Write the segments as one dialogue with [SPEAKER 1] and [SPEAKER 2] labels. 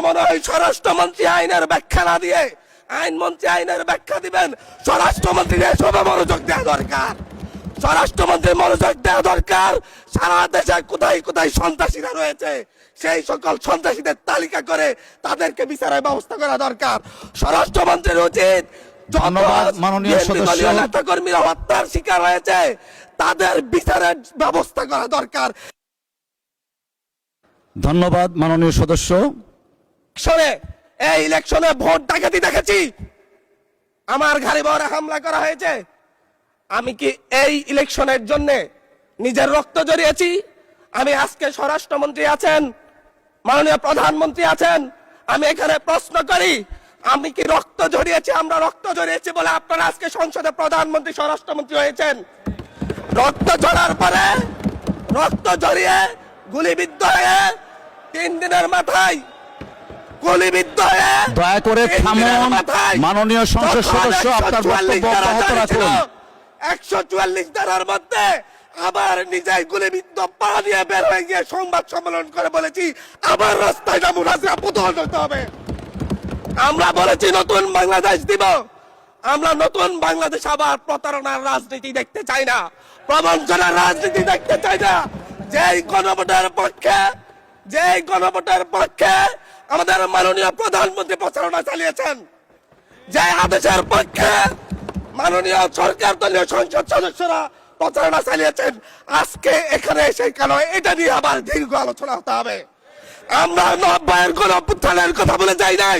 [SPEAKER 1] মনে হয় স্বরাষ্ট্রমন্ত্রী আইনের ব্যাখ্যা না দিয়ে আইনমন্ত্রী আইনের ব্যাখ্যা দিবেন। স্বরাষ্ট্রমন্ত্রীর এসবে মনোযোগ দেওয়া দরকার। স্বরাষ্ট্রমন্ত্রীর মনোযোগ দেওয়া দরকার। সারা দেশে কোথায় কোথায় সন্ত্রাসীরা রয়েছে সেই সকল সন্ত্রাসীদের তালিকা করে তাদেরকে বিচারের ব্যবস্থা করা দরকার। স্বরাষ্ট্রমন্ত্রীর উচিত
[SPEAKER 2] ধন্যবাদ মাননীয় সদস্য।
[SPEAKER 1] নেতা কর্মীরা হত্যার শিকার হয়েছে তাদের বিচারের ব্যবস্থা করা দরকার।
[SPEAKER 2] ধন্যবাদ মাননীয় সদস্য।
[SPEAKER 1] এই ইলেকশনে ভোট ডাকাতি দেখেছি, আমার ঘাড়ি বহরে হামলা করা হয়েছে। আমি কি এই ইলেকশনের জন্য নিজের রক্ত জড়িয়েছি? আমি আজকে স্বরাষ্ট্রমন্ত্রী আছেন, মাননীয় প্রধানমন্ত্রী আছেন, আমি এখানে প্রশ্ন করি আমি কি রক্ত জড়িয়েছি? আমরা রক্ত জড়িয়েছি বলে আপনারা আজকে সংসদে প্রধানমন্ত্রী স্বরাষ্ট্রমন্ত্রী হয়েছেন। রক্ত ঝরার পরে রক্ত জড়িয়ে গুলিবিদ্ধ হয়ে 3 দিনের মাথায় গুলিবিদ্ধ হয়ে
[SPEAKER 2] দয়া করে থামুন মাননীয় সংসদ সদস্য, আপনার বক্তব্য অব্যাহত রাখুন।
[SPEAKER 1] 144 ধারার মধ্যে আবার নিজে গুলিবিদ্ধ পা দিয়ে বের হয়ে গিয়ে সংবাদ সম্মেলন করে বলেছি আবার রাস্তায় নামুন, হাসিনা পতন হতে হবে। আমরা বলেছি নতুন বাংলাদেশ দিব। আমরা নতুন বাংলাদেশ আবার প্রতারণার রাজনীতি দেখতে চাই না, প্রবঞ্চনার রাজনীতি দেখতে চাই না। যেই গণভোটের পক্ষে আমাদের মাননীয় প্রধানমন্ত্রী প্রচারণা চালিয়েছেন, যে আদেশের পক্ষে মাননীয় সরকার দলীয় সংসদ সদস্যরা প্রচারণা চালিয়েছেন, আজকে এখানে এসে কেন এটা নিয়ে আবার দীর্ঘ আলোচনা হতে হবে? আমরা 90-এর গণঅভ্যুত্থানের কথা বলে যাই নাই।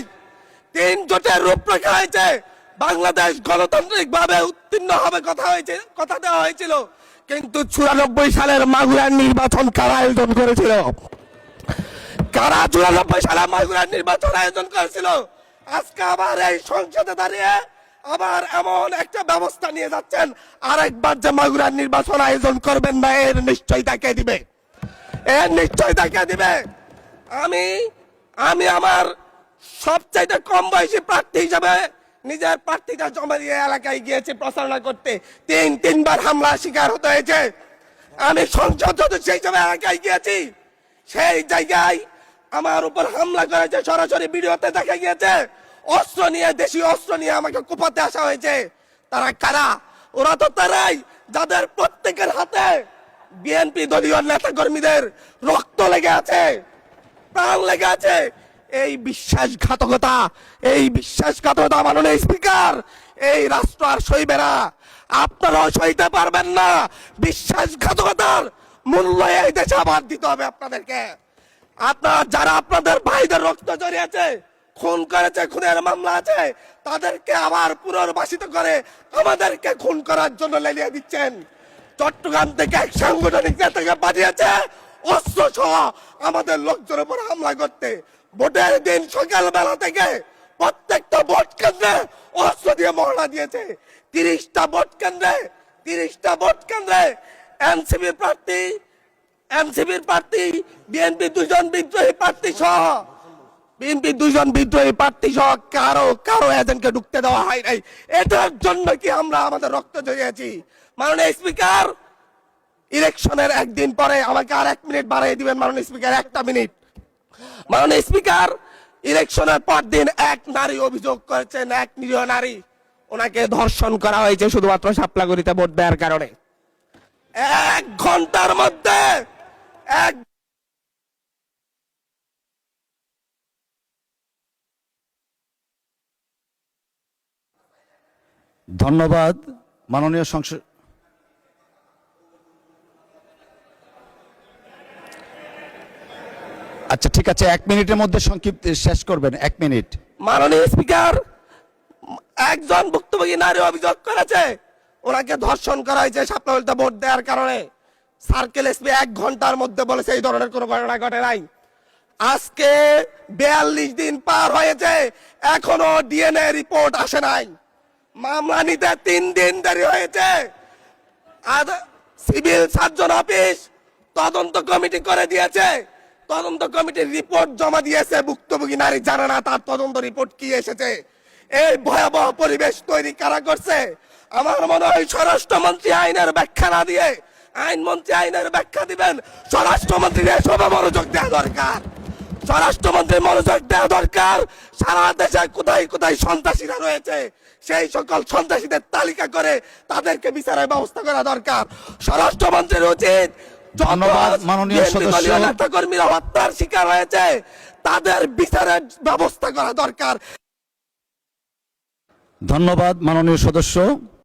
[SPEAKER 1] 3 জোটের রূপরেখা হয়েছে, বাংলাদেশ গণতান্ত্রিক ভাবে উত্তীর্ণ হবে কথা দেওয়া হয়েছিল, কিন্তু 94 সালের মাগুরার নির্বাচন কারা আয়োজন করেছিল? কারা 94 সালে মাগুরার নির্বাচন আয়োজন করেছিল? আজকে আবার এই সংসদে দাঁড়িয়ে আবার এমন একটা ব্যবস্থা নিয়ে যাচ্ছেন, আরেকবার যে মাগুরার নির্বাচন আয়োজন করবেন না এর নিশ্চয়তা কে দিবে? এর নিশ্চয়তা কে দিবে? আমি আমার সবচাইতে কম বয়সী প্রার্থী হিসাবে নিজের প্রার্থীটা জমা দিয়ে এলাকায় গিয়েছি প্রচারণা করতে, 3বার হামলা শিকার হতে হয়েছে। আমি সংসদ সদস্য হিসাবে এলাকায় গিয়েছি, সেই জায়গায় আমার উপর হামলা করেছে, সরাসরি ভিডিওতে দেখা গিয়েছে। অস্ত্র নিয়ে, দেশীয় অস্ত্র নিয়ে আমাকে কোপাতে আসা হয়েছে। তারা কারা? ওরা তো তারাই যাদের প্রত্যেকের হাতে বিএনপি দলীয় নেতা কর্মীদের রক্ত লেগে আছে, প্রাণ লেগে আছে। এই বিশ্বাসঘাতকতা মাননীয় স্পিকার, এই রাষ্ট্র আর সইবে না, আপনারাও সইতে পারবেন না। বিশ্বাসঘাতকতার মূল্য এই দেশে আবার দিতে হবে আপনাদেরকে। যারা আপনাদের ভাইদের রক্ত জড়িয়েছে, খুন করেছে, খুনের মামলা আছে, তাদেরকে আবার পুনর্বাসিত করে আমাদেরকে খুন করার জন্য লেলিয়ে দিচ্ছেন। চট্টগ্রাম থেকে এক সাংগঠনিক নেতাকে পাঠিয়েছে অস্ত্র সহ আমাদের লোকজনের উপর হামলা করতে। ভোটের দিন সকালবেলা থেকে প্রত্যেকটা ভোট কেন্দ্রে অস্ত্র দিয়ে মহড়া দিয়েছে। 30টা ভোট কেন্দ্রে এনসিপির প্রার্থী, বিএনপি 2জন বিদ্রোহী প্রার্থী সহ কারো এজেন্টকে ঢুকতে দেওয়া হয় নাই। এটার জন্য কি আমরা আমাদের রক্ত জড়িয়েছি? মাননীয় স্পিকার, ইলেকশনের একদিন পরে আমাকে আর 1 মিনিট বাড়িয়ে দিবেন মাননীয় স্পিকার, 1টা মিনিট। মাননীয় স্পিকার, ইলেকশনের পর দিন এক নারী অভিযোগ করেছেন, এক নিরীহ নারী, ওনাকে ধর্ষণ করা হয়েছে শুধুমাত্র শাপলাগুড়িতে ভোট দেওয়ার কারণে। 1 ঘন্টার মধ্যে
[SPEAKER 2] ধন্যবাদ মাননীয় সংসদ। আচ্ছা ঠিক আছে, 1 মিনিটের মধ্যে সংক্ষিপ্ত শেষ করবেন, 1 মিনিট।
[SPEAKER 1] মাননীয় স্পিকার, একজন ভুক্তভোগী নারী অভিযোগ করেছে ওনাকে ধর্ষণ করা হয়েছে শাপলাগুড়িতে ভোট দেওয়ার কারণে। সার্কেল এসপি 1 ঘন্টার মধ্যে বলেছে এই ধরনের কোনো ঘটনা ঘটে নাই। আজকে 42 দিন পার হয়েছে, এখনো ডিএনএ রিপোর্ট আসে নাই। মামলা নিতে 3 দিন দেরি হয়েছে। সিভিল সার্জন অফিস তদন্ত কমিটি করে দিয়েছে, তদন্ত কমিটির রিপোর্ট জমা দিয়েছে, ভুক্তভোগী নারী জানে না তার তদন্ত রিপোর্ট কি এসেছে। এই ভয়াবহ পরিবেশ তৈরি কারা করছে? আমার মনে হয় স্বরাষ্ট্রমন্ত্রী আইনের ব্যাখ্যা না দিয়ে আইনমন্ত্রী আইনের ব্যাখ্যা দিবেন। স্বরাষ্ট্রমন্ত্রীর এসবে মনোযোগ দেওয়া দরকার। স্বরাষ্ট্রমন্ত্রীর মনোযোগ দেওয়া দরকার। সারা দেশে কোথায় কোথায় সন্ত্রাসীরা রয়েছে সেই সকল সন্ত্রাসীদের তালিকা করে তাদেরকে বিচারের ব্যবস্থা করা দরকার। স্বরাষ্ট্রমন্ত্রীর উচিত
[SPEAKER 2] ধন্যবাদ মাননীয় সদস্য।
[SPEAKER 1] নেতাকর্মীরা হত্যার শিকার হয়েছে তাদের বিচারের ব্যবস্থা করা দরকার।
[SPEAKER 2] ধন্যবাদ মাননীয় সদস্য।